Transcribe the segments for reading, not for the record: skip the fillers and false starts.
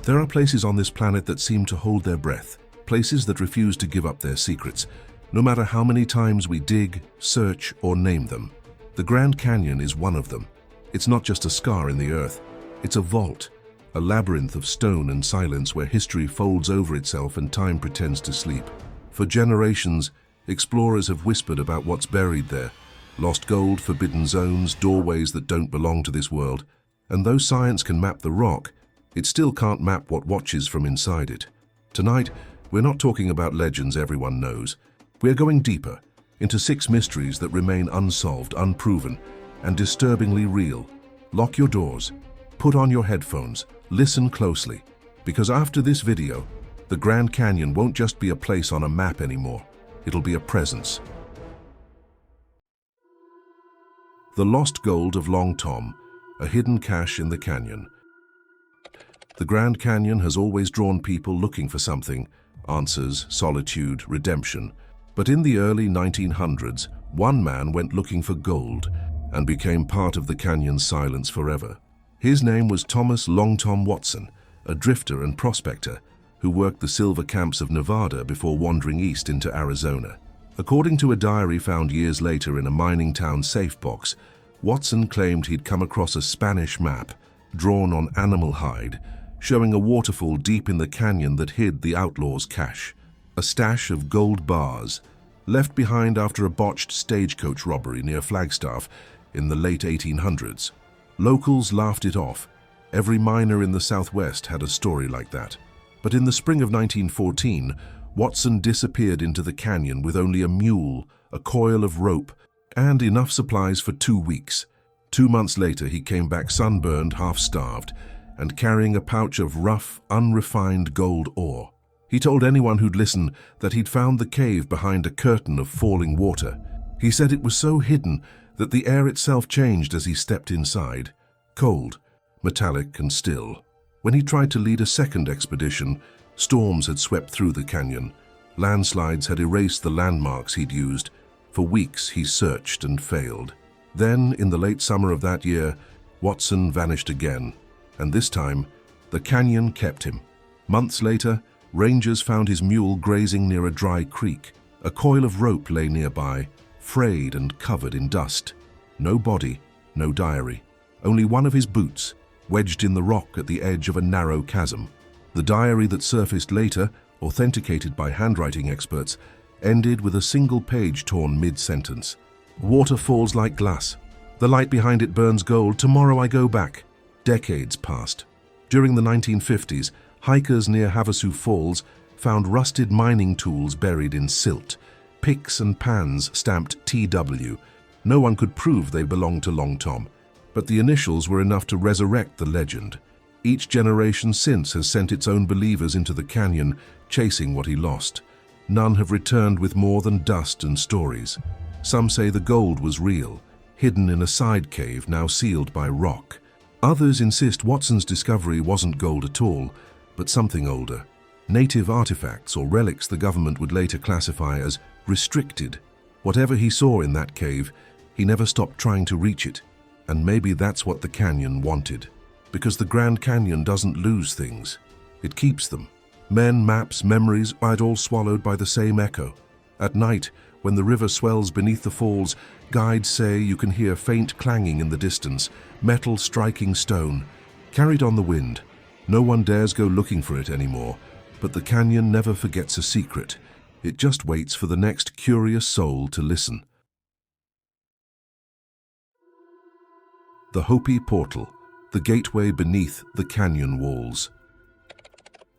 There are places on this planet that seem to hold their breath, places that refuse to give up their secrets, no matter how many times we dig, search, or name them. The Grand Canyon is one of them. It's not just a scar in the earth. It's a vault, a labyrinth of stone and silence where history folds over itself and time pretends to sleep. For generations, explorers have whispered about what's buried there. Lost gold, forbidden zones, doorways that don't belong to this world. And though science can map the rock, it still can't map what watches from inside it. Tonight, we're not talking about legends everyone knows. We're going deeper, into 6 mysteries that remain unsolved, unproven, and disturbingly real. Lock your doors, put on your headphones, listen closely, because after this video, the Grand Canyon won't just be a place on a map anymore. It'll be a presence. The lost gold of Long Tom, a hidden cache in the canyon. The Grand Canyon has always drawn people looking for something, answers, solitude, redemption. But in the early 1900s, one man went looking for gold and became part of the canyon's silence forever. His name was Thomas Long Tom Watson, a drifter and prospector who worked the silver camps of Nevada before wandering east into Arizona. According to a diary found years later in a mining town safe box, Watson claimed he'd come across a Spanish map drawn on animal hide, showing a waterfall deep in the canyon that hid the outlaws' cache, a stash of gold bars left behind after a botched stagecoach robbery near Flagstaff in the late 1800s. Locals laughed it off. Every miner in the Southwest had a story like that. But in the spring of 1914, Watson disappeared into the canyon with only a mule, a coil of rope, and enough supplies for 2 weeks. 2 months later, he came back sunburned, half-starved, and carrying a pouch of rough, unrefined gold ore. He told anyone who'd listen that he'd found the cave behind a curtain of falling water. He said it was so hidden that the air itself changed as he stepped inside, cold, metallic and still. When he tried to lead a second expedition, storms had swept through the canyon. Landslides had erased the landmarks he'd used. For weeks he searched and failed. Then, in the late summer of that year, Watson vanished again. And this time, the canyon kept him. Months later, rangers found his mule grazing near a dry creek. A coil of rope lay nearby, frayed and covered in dust. No body, no diary. Only one of his boots, wedged in the rock at the edge of a narrow chasm. The diary that surfaced later, authenticated by handwriting experts, ended with a single page torn mid-sentence. Water falls like glass. The light behind it burns gold. Tomorrow I go back. Decades passed. During the 1950s, hikers near Havasu Falls found rusted mining tools buried in silt, picks and pans stamped TW. No one could prove they belonged to Long Tom, but the initials were enough to resurrect the legend. Each generation since has sent its own believers into the canyon, chasing what he lost. None have returned with more than dust and stories. Some say the gold was real, hidden in a side cave now sealed by rock. Others insist Watson's discovery wasn't gold at all, but something older. Native artifacts or relics the government would later classify as restricted. Whatever he saw in that cave, he never stopped trying to reach it. And maybe that's what the canyon wanted. Because the Grand Canyon doesn't lose things. It keeps them. Men, maps, memories, all swallowed by the same echo. At night, when the river swells beneath the falls, guides say you can hear faint clanging in the distance, metal striking stone. Carried on the wind, no one dares go looking for it anymore, but the canyon never forgets a secret. It just waits for the next curious soul to listen. The Hopi Portal, the gateway beneath the canyon walls.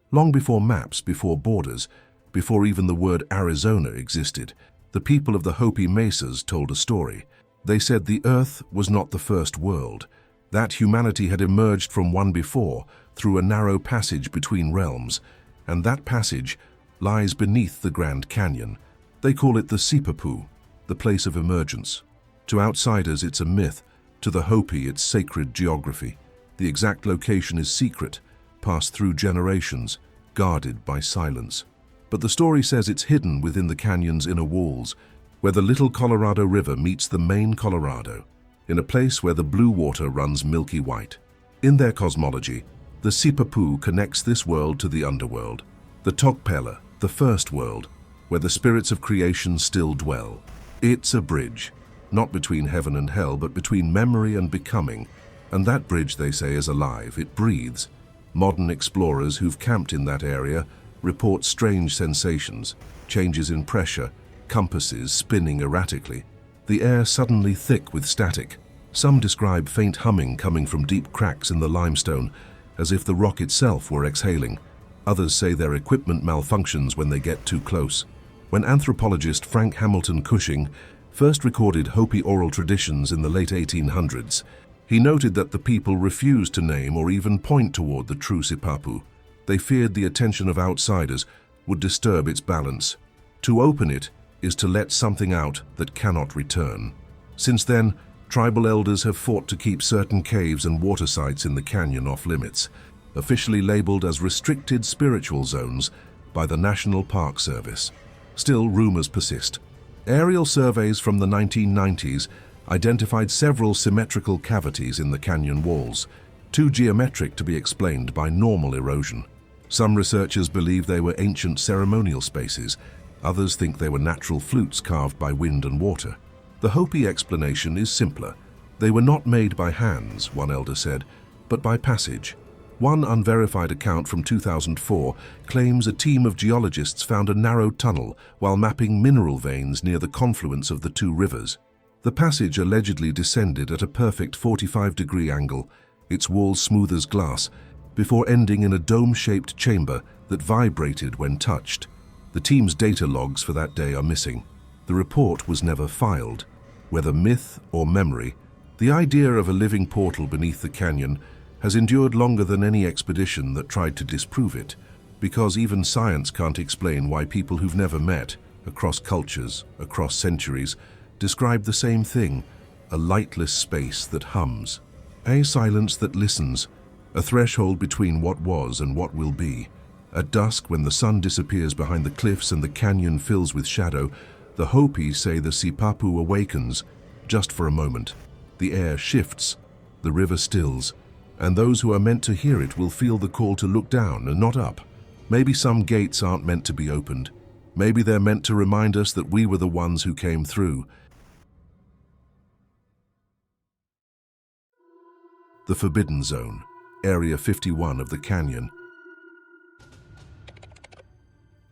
Long before maps, before borders, before even the word Arizona existed, the people of the Hopi Mesas told a story. They said the Earth was not the first world, that humanity had emerged from one before through a narrow passage between realms, and that passage lies beneath the Grand Canyon. They call it the Sipapu, the place of emergence. To outsiders it's a myth, to the Hopi it's sacred geography. The exact location is secret, passed through generations, guarded by silence. But the story says it's hidden within the canyon's inner walls, where the Little Colorado River meets the main Colorado, in a place where the blue water runs milky white. In their cosmology, The Sipapu connects this world to the underworld. The Tokpela, the first world, where the spirits of creation still dwell. It's a bridge, not between heaven and hell, but between memory and becoming. And that bridge, they say, is alive. It breathes. Modern explorers who've camped in that area report strange sensations, changes in pressure, compasses spinning erratically, the air suddenly thick with static. Some describe faint humming coming from deep cracks in the limestone, as if the rock itself were exhaling. Others say their equipment malfunctions when they get too close. When anthropologist Frank Hamilton Cushing first recorded Hopi oral traditions in the late 1800s, he noted that the people refused to name or even point toward the true Sipapu. They feared the attention of outsiders would disturb its balance. To open it is to let something out that cannot return. Since then, tribal elders have fought to keep certain caves and water sites in the canyon off limits, officially labeled as restricted spiritual zones by the National Park Service. Still, rumors persist. Aerial surveys from the 1990s identified several symmetrical cavities in the canyon walls, too geometric to be explained by normal erosion. Some researchers believe they were ancient ceremonial spaces. Others think they were natural flutes carved by wind and water. The Hopi explanation is simpler. They were not made by hands, one elder said, but by passage. One unverified account from 2004 claims a team of geologists found a narrow tunnel while mapping mineral veins near the confluence of the two rivers. The passage allegedly descended at a perfect 45-degree angle, its walls smooth as glass, before ending in a dome-shaped chamber that vibrated when touched. The team's data logs for that day are missing. The report was never filed. Whether myth or memory, the idea of a living portal beneath the canyon has endured longer than any expedition that tried to disprove it, because even science can't explain why people who've never met, across cultures, across centuries, describe the same thing, a lightless space that hums, a silence that listens, a threshold between what was and what will be. At dusk, when the sun disappears behind the cliffs and the canyon fills with shadow, the Hopi say the Sipapu awakens, just for a moment. The air shifts, the river stills, and those who are meant to hear it will feel the call to look down and not up. Maybe some gates aren't meant to be opened. Maybe they're meant to remind us that we were the ones who came through. The Forbidden Zone, Area 51 of the canyon.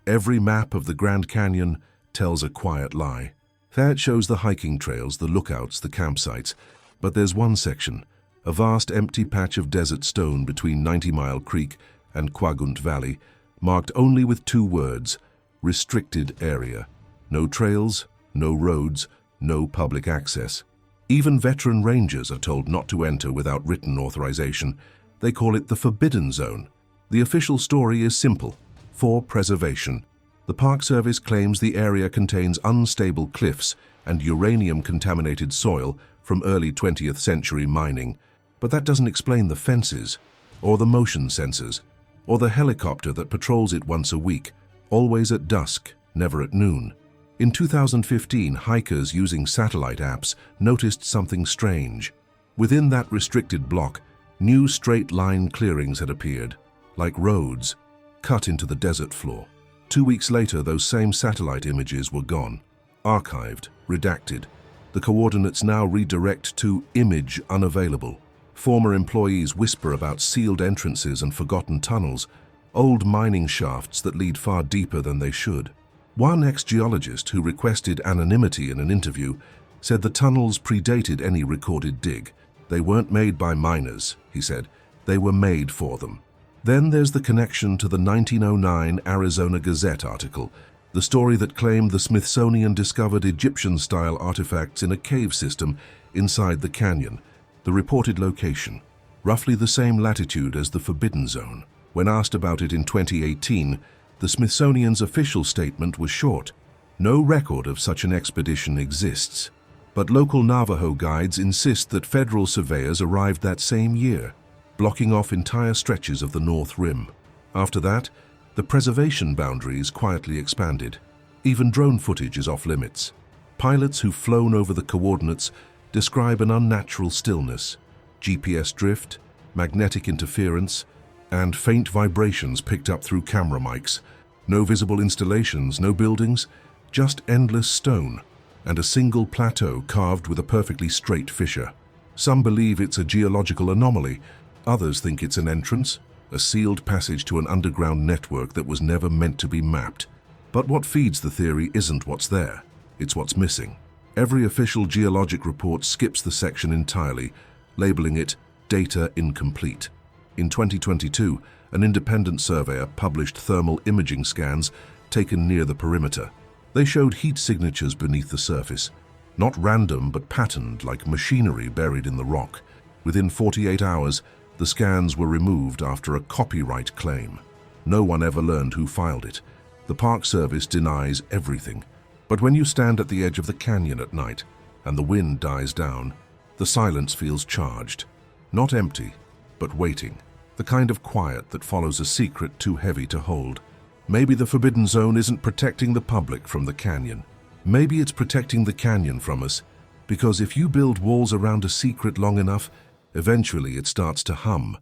Every map of the Grand Canyon tells a quiet lie. There it shows the hiking trails, the lookouts, the campsites. But there's one section, a vast empty patch of desert stone between 90 Mile Creek and Kwagunt Valley, marked only with two words, restricted area. No trails, no roads, no public access. Even veteran rangers are told not to enter without written authorization. They call it the Forbidden Zone. The official story is simple: for preservation. The Park Service claims the area contains unstable cliffs and uranium-contaminated soil from early 20th century mining. But that doesn't explain the fences, or the motion sensors, or the helicopter that patrols it once a week, always at dusk, never at noon. In 2015, hikers using satellite apps noticed something strange. Within that restricted block, new straight-line clearings had appeared, like roads, cut into the desert floor. 2 weeks later, those same satellite images were gone, archived, redacted. The coordinates now redirect to image unavailable. Former employees whisper about sealed entrances and forgotten tunnels, old mining shafts that lead far deeper than they should. One ex-geologist who requested anonymity in an interview said the tunnels predated any recorded dig. They weren't made by miners, he said. They were made for them. Then there's the connection to the 1909 Arizona Gazette article, the story that claimed the Smithsonian discovered Egyptian-style artifacts in a cave system inside the canyon. The reported location, roughly the same latitude as the Forbidden Zone. When asked about it in 2018, the Smithsonian's official statement was short. No record of such an expedition exists. But local Navajo guides insist that federal surveyors arrived that same year, blocking off entire stretches of the North Rim. After that, the preservation boundaries quietly expanded. Even drone footage is off limits. Pilots who've flown over the coordinates describe an unnatural stillness, GPS drift, magnetic interference, and faint vibrations picked up through camera mics. No visible installations, no buildings, just endless stone and a single plateau carved with a perfectly straight fissure. Some believe it's a geological anomaly. Others think it's an entrance, a sealed passage to an underground network that was never meant to be mapped. But what feeds the theory isn't what's there, it's what's missing. Every official geologic report skips the section entirely, labeling it data incomplete. In 2022, an independent surveyor published thermal imaging scans taken near the perimeter. They showed heat signatures beneath the surface, not random but patterned like machinery buried in the rock. Within 48 hours, the scans were removed after a copyright claim. No one ever learned who filed it. The Park Service denies everything. But when you stand at the edge of the canyon at night and the wind dies down, the silence feels charged. Not empty, but waiting. The kind of quiet that follows a secret too heavy to hold. Maybe the Forbidden Zone isn't protecting the public from the canyon. Maybe it's protecting the canyon from us, because if you build walls around a secret long enough, eventually it starts to hum.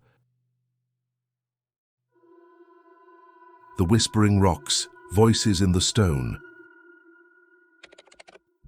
The whispering rocks, voices in the stone.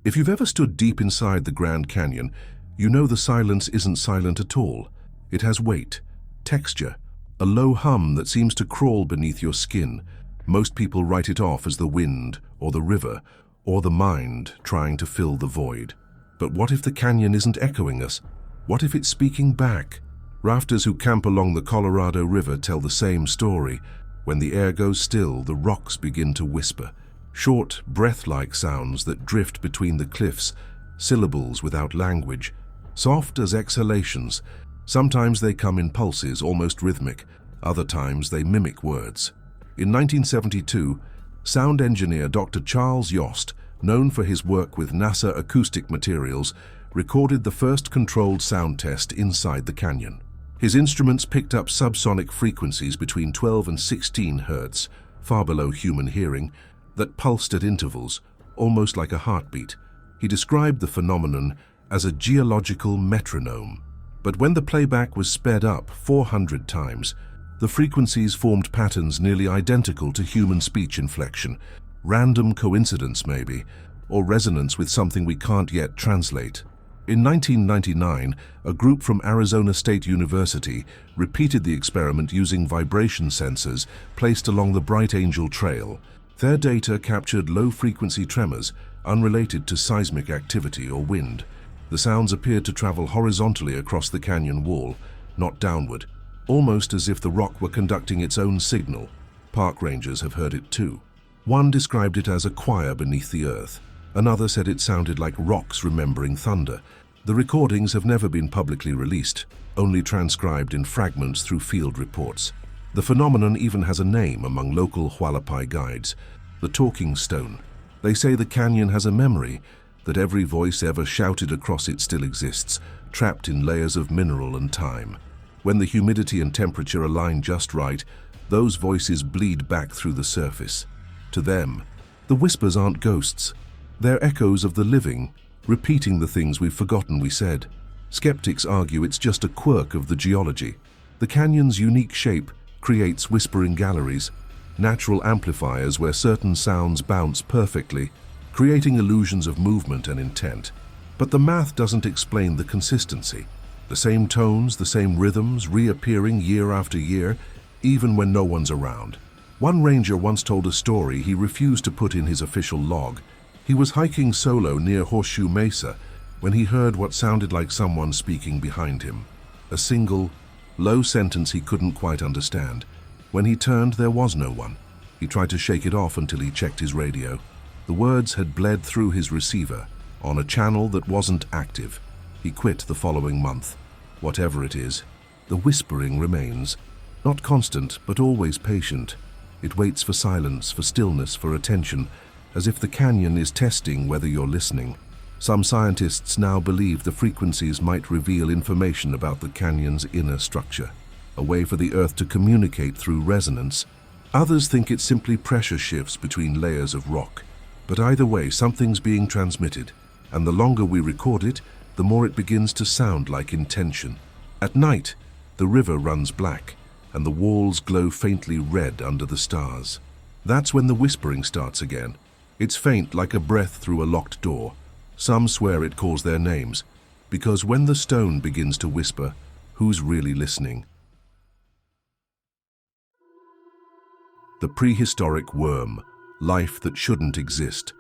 If you've ever stood deep inside the Grand Canyon, you know the silence isn't silent at all. It has weight, texture, a low hum that seems to crawl beneath your skin. Most people write it off as the wind, or the river, or the mind trying to fill the void. But what if the canyon isn't echoing us? What if it's speaking back? Rafters who camp along the Colorado River tell the same story. When the air goes still, the rocks begin to whisper. Short, breath-like sounds that drift between the cliffs, syllables without language, soft as exhalations. Sometimes they come in pulses, almost rhythmic. Other times they mimic words. In 1972, sound engineer Dr. Charles Yost, known for his work with NASA acoustic materials, recorded the first controlled sound test inside the canyon. His instruments picked up subsonic frequencies between 12 and 16 hertz, far below human hearing, that pulsed at intervals, almost like a heartbeat. He described the phenomenon as a geological metronome. But when the playback was sped up 400 times, the frequencies formed patterns nearly identical to human speech inflection. Random coincidence maybe, or resonance with something we can't yet translate. In 1999, a group from Arizona State University repeated the experiment using vibration sensors placed along the Bright Angel Trail. Their data captured low-frequency tremors unrelated to seismic activity or wind. The sounds appeared to travel horizontally across the canyon wall, not downward, almost as if the rock were conducting its own signal. Park rangers have heard it too. One described it as a choir beneath the earth. Another said it sounded like rocks remembering thunder. The recordings have never been publicly released, only transcribed in fragments through field reports. The phenomenon even has a name among local Hualapai guides, the talking stone. They say the canyon has a memory, that every voice ever shouted across it still exists, trapped in layers of mineral and time. When the humidity and temperature align just right, those voices bleed back through the surface. To them, the whispers aren't ghosts. They're echoes of the living, repeating the things we've forgotten we said. Skeptics argue it's just a quirk of the geology. The canyon's unique shape creates whispering galleries, natural amplifiers where certain sounds bounce perfectly, creating illusions of movement and intent. But the math doesn't explain the consistency. The same tones, the same rhythms, reappearing year after year, even when no one's around. One ranger once told a story he refused to put in his official log. He was hiking solo near Horseshoe Mesa when he heard what sounded like someone speaking behind him. A single, low sentence he couldn't quite understand. When he turned, there was no one. He tried to shake it off until he checked his radio. The words had bled through his receiver, on a channel that wasn't active. He quit the following month. Whatever it is, the whispering remains. Not constant, but always patient. It waits for silence, for stillness, for attention, as if the canyon is testing whether you're listening. Some scientists now believe the frequencies might reveal information about the canyon's inner structure, a way for the Earth to communicate through resonance. Others think it's simply pressure shifts between layers of rock. But either way, something's being transmitted, and the longer we record it, the more it begins to sound like intention. At night, the river runs black, and the walls glow faintly red under the stars. That's when the whispering starts again. It's faint like a breath through a locked door. Some swear it calls their names, because when the stone begins to whisper, who's really listening? The prehistoric worm, life that shouldn't exist.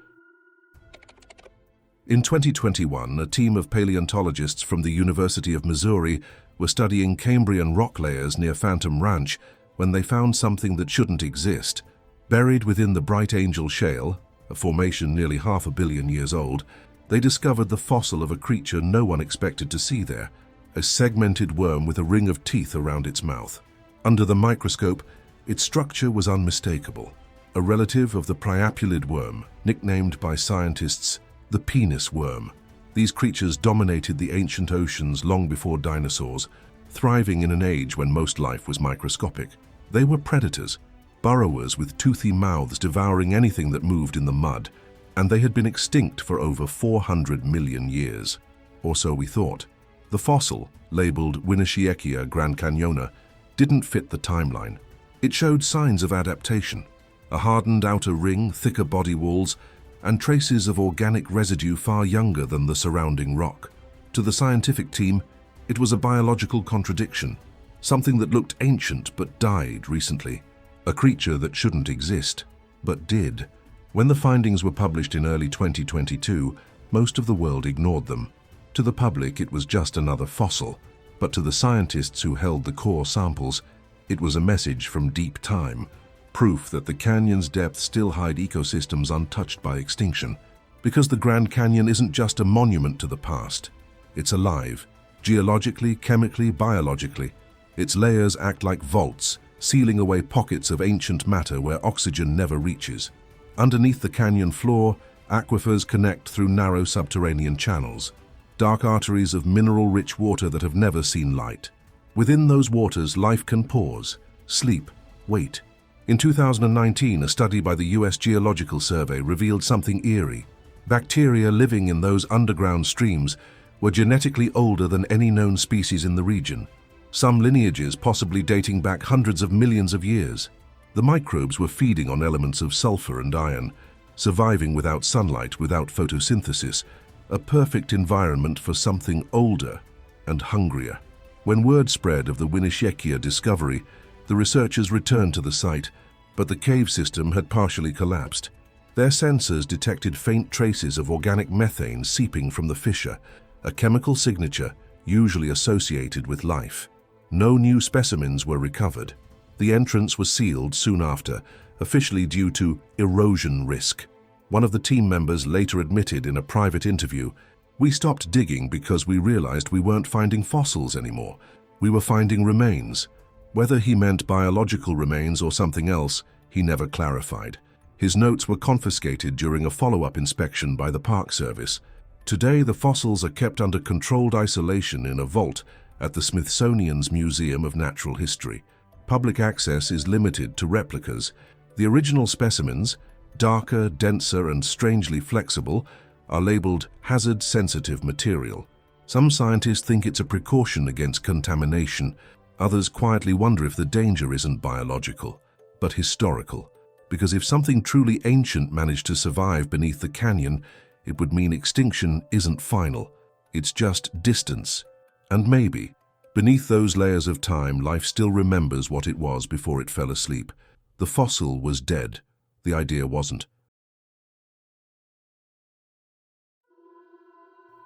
In 2021, a team of paleontologists from the University of Missouri were studying Cambrian rock layers near Phantom Ranch when they found something that shouldn't exist. Buried within the Bright Angel Shale, a formation nearly 500 million years old, they discovered the fossil of a creature no one expected to see there, a segmented worm with a ring of teeth around its mouth. Under the microscope, its structure was unmistakable, a relative of the priapulid worm, nicknamed by scientists the penis worm. These creatures dominated the ancient oceans long before dinosaurs, thriving in an age when most life was microscopic. They were predators, burrowers with toothy mouths devouring anything that moved in the mud, and they had been extinct for over 400 million years. Or so we thought. The fossil, labeled Winnechieckia grandcanyona, didn't fit the timeline. It showed signs of adaptation, a hardened outer ring, thicker body walls, and traces of organic residue far younger than the surrounding rock. To the scientific team, it was a biological contradiction, something that looked ancient but died recently, a creature that shouldn't exist, but did. When the findings were published in early 2022, most of the world ignored them. To the public, it was just another fossil, but to the scientists who held the core samples, it was a message from deep time, proof that the canyon's depths still hide ecosystems untouched by extinction. Because the Grand Canyon isn't just a monument to the past. It's alive, geologically, chemically, biologically. Its layers act like vaults, sealing away pockets of ancient matter where oxygen never reaches. Underneath the canyon floor, aquifers connect through narrow subterranean channels, dark arteries of mineral-rich water that have never seen light. Within those waters, life can pause, sleep, wait. In 2019, a study by the US Geological Survey revealed something eerie. Bacteria living in those underground streams were genetically older than any known species in the region, some lineages possibly dating back hundreds of millions of years. The microbes were feeding on elements of sulfur and iron, surviving without sunlight, without photosynthesis, a perfect environment for something older and hungrier. When word spread of the Winnechieckia discovery, the researchers returned to the site, but the cave system had partially collapsed. Their sensors detected faint traces of organic methane seeping from the fissure, a chemical signature usually associated with life. No new specimens were recovered. The entrance was sealed soon after, officially due to erosion risk. One of the team members later admitted in a private interview, "We stopped digging because we realized we weren't finding fossils anymore. We were finding remains." Whether he meant biological remains or something else, he never clarified. His notes were confiscated during a follow-up inspection by the Park Service. Today, the fossils are kept under controlled isolation in a vault at the Smithsonian's Museum of Natural History. Public access is limited to replicas. The original specimens, darker, denser, and strangely flexible, are labeled hazard-sensitive material. Some scientists think it's a precaution against contamination. Others quietly wonder if the danger isn't biological, but historical. Because if something truly ancient managed to survive beneath the canyon, it would mean extinction isn't final. It's just distance. And maybe, beneath those layers of time, life still remembers what it was before it fell asleep. The fossil was dead. The idea wasn't.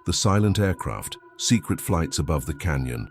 The silent aircraft, secret flights above the canyon.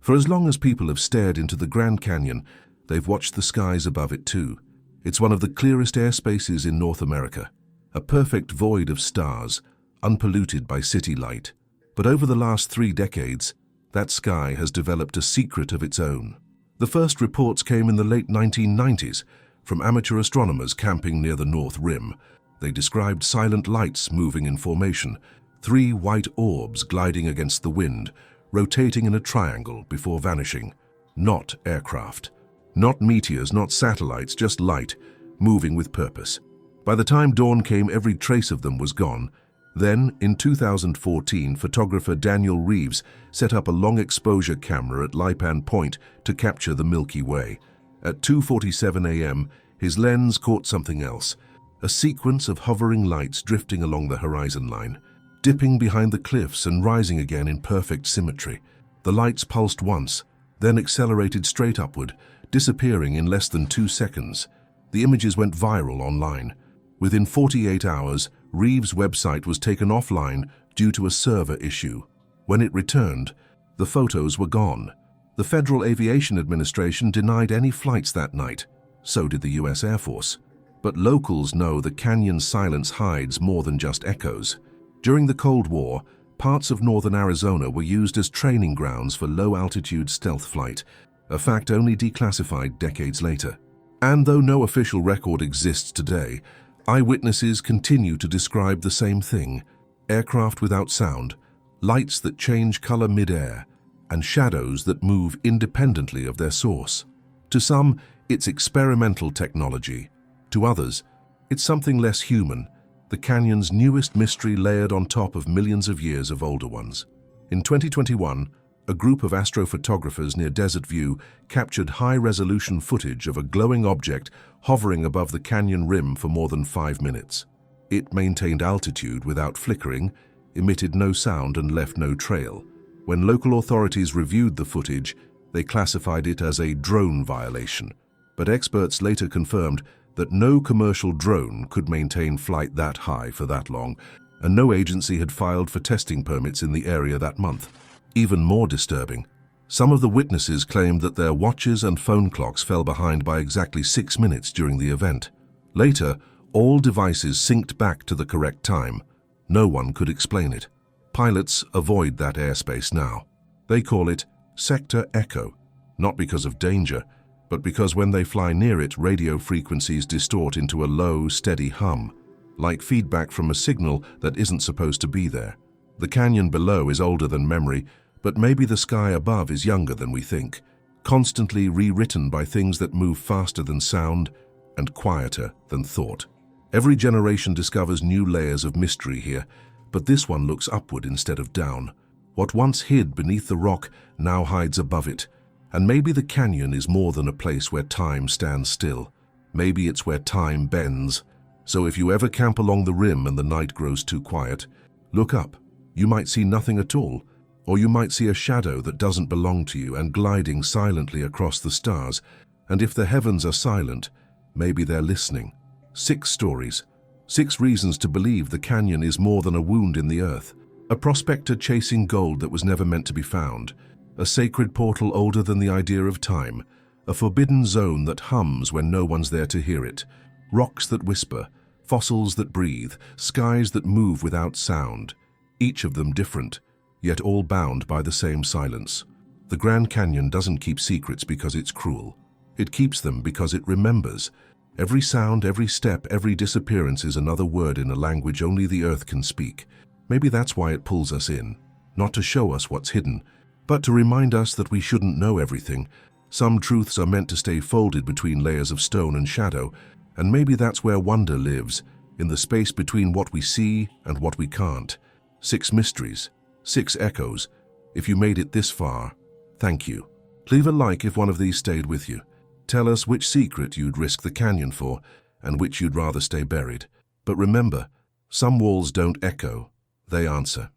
For as long as people have stared into the Grand Canyon, they've watched the skies above it too. It's one of the clearest airspaces in North America, a perfect void of stars, unpolluted by city light. But over the last 3 decades, that sky has developed a secret of its own. The first reports came in the late 1990s from amateur astronomers camping near the North Rim. They described silent lights moving in formation, 3 white orbs gliding against the wind, rotating in a triangle before vanishing. Not aircraft. Not meteors, not satellites, just light, moving with purpose. By the time dawn came, every trace of them was gone. Then, in 2014, photographer Daniel Reeves set up a long-exposure camera at Lipan Point to capture the Milky Way. At 2:47 a.m., his lens caught something else, a sequence of hovering lights drifting along the horizon line, dipping behind the cliffs and rising again in perfect symmetry. The lights pulsed once, then accelerated straight upward, disappearing in less than 2 seconds. The images went viral online. Within 48 hours, Reeves' website was taken offline due to a server issue. When it returned, the photos were gone. The Federal Aviation Administration denied any flights that night. So did the US Air Force. But locals know the canyon's silence hides more than just echoes. During the Cold War, parts of northern Arizona were used as training grounds for low-altitude stealth flight, a fact only declassified decades later. And though no official record exists today, eyewitnesses continue to describe the same thing: aircraft without sound, lights that change color mid-air, and shadows that move independently of their source. To some, it's experimental technology. To others, it's something less human, the canyon's newest mystery layered on top of millions of years of older ones. In 2021, a group of astrophotographers near Desert View captured high-resolution footage of a glowing object hovering above the canyon rim for more than 5 minutes. It maintained altitude without flickering, emitted no sound, and left no trail. When local authorities reviewed the footage, they classified it as a drone violation. But experts later confirmed that no commercial drone could maintain flight that high for that long, and no agency had filed for testing permits in the area that month. Even more disturbing, some of the witnesses claimed that their watches and phone clocks fell behind by exactly 6 minutes during the event. Later, all devices synced back to the correct time. No one could explain it. Pilots avoid that airspace now. They call it sector echo, not because of danger, but because when they fly near it, radio frequencies distort into a low, steady hum, like feedback from a signal that isn't supposed to be there. The canyon below is older than memory, but maybe the sky above is younger than we think, constantly rewritten by things that move faster than sound and quieter than thought. Every generation discovers new layers of mystery here, but this one looks upward instead of down. What once hid beneath the rock now hides above it. And maybe the canyon is more than a place where time stands still. Maybe it's where time bends. So if you ever camp along the rim and the night grows too quiet, look up. You might see nothing at all, or you might see a shadow that doesn't belong to you and gliding silently across the stars. And if the heavens are silent, maybe they're listening. 6 stories, 6 reasons to believe the canyon is more than a wound in the earth, a prospector chasing gold that was never meant to be found, a sacred portal older than the idea of time, a forbidden zone that hums when no one's there to hear it, rocks that whisper, fossils that breathe, skies that move without sound, each of them different, yet all bound by the same silence. The Grand Canyon doesn't keep secrets because it's cruel. It keeps them because it remembers. Every sound, every step, every disappearance is another word in a language only the earth can speak. Maybe that's why it pulls us in, not to show us what's hidden, but to remind us that we shouldn't know everything. Some truths are meant to stay folded between layers of stone and shadow, and maybe that's where wonder lives, in the space between what we see and what we can't. 6 mysteries, 6 echoes. If you made it this far, thank you. Leave a like if one of these stayed with you. Tell us which secret you'd risk the canyon for, and which you'd rather stay buried. But remember, some walls don't echo, they answer.